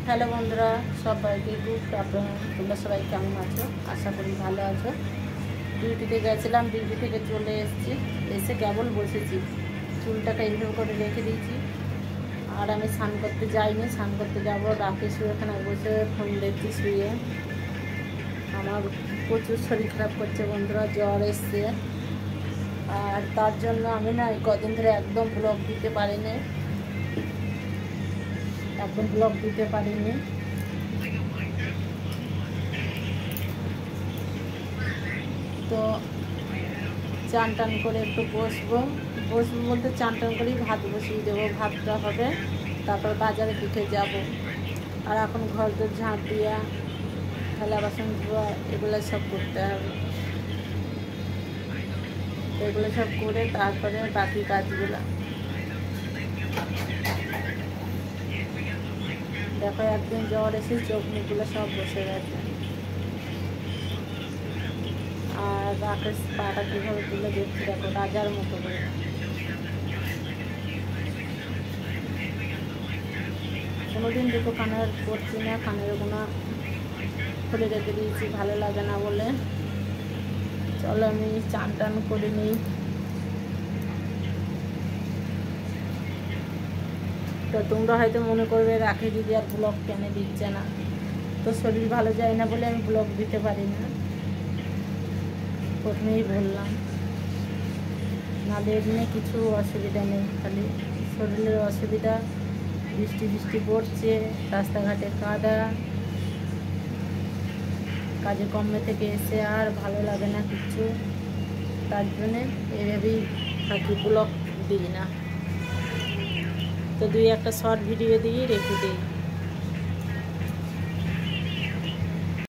Hello বন্ধুরা, সবাইকে তোমরা সবাই কেমন আছো? আশা করি ভালো আছো। ডিউটিতে গেছিলাম, ডিউটি থেকে চলে এসেছি, এসে কেবল বসেছি, চুলটাকে এইভাবে করে রেখে দিয়েছি। আর আমি স্নান করতে যাইনি, স্নান করতে যাবো। রাকেশ এখানে বসে ফোন দেখছি শুয়ে। আমার প্রচুর শরীর খারাপ করছে বন্ধুরা, জ্বর এসছে। আর তার জন্য আমি না কদিন ধরে একদম ব্লগ দিতে পারিনি, তো চান টান করে একটু বসবো বলতে চান টান করেই ভাত বসিয়ে দেবো। ভাতটা হবে, তারপর বাজারে পিঠে যাব। আর এখন ঘর দোর ঝাঁট দিয়া, থালা বাসন ধোয়া, এগুলো সব করতে হবে। এগুলো সব করে তারপরে বাকি কাজগুলো। দেখো একদিন জ্বর এসে চোখ মুখগুলো সব বসে গেছে। আর রাকেশ পাটা কীভাবে তুলে দেখছি, দেখো রাজার মতো করে। কোনোদিন দুটো কানের করছি না, কানের গোনা খুলে রেখে দিয়েছি, ভালো লাগে না বলে। চলো আমি চান টান করে নিই। তো তোমরা হয়তো মনে করবে রাখি দিদি আর ব্লগ কেন দিচ্ছে না। তো শরীর ভালো যায় না বলে আমি ব্লগ দিতে পারি না, প্রথমেই বললাম। নাহলে এমনি কিছু অসুবিধা নেই, খালি শরীরের অসুবিধা। বৃষ্টি পড়ছে, রাস্তাঘাটে কাদা, কাজে কর্মে থেকে এসে আর ভালো লাগে না কিচ্ছু। তার জন্যে এভাবেই থাকি, ব্লগ দিই না। তো দুই একটা শর্ট ভিডিও দিয়ে রেখে দিই।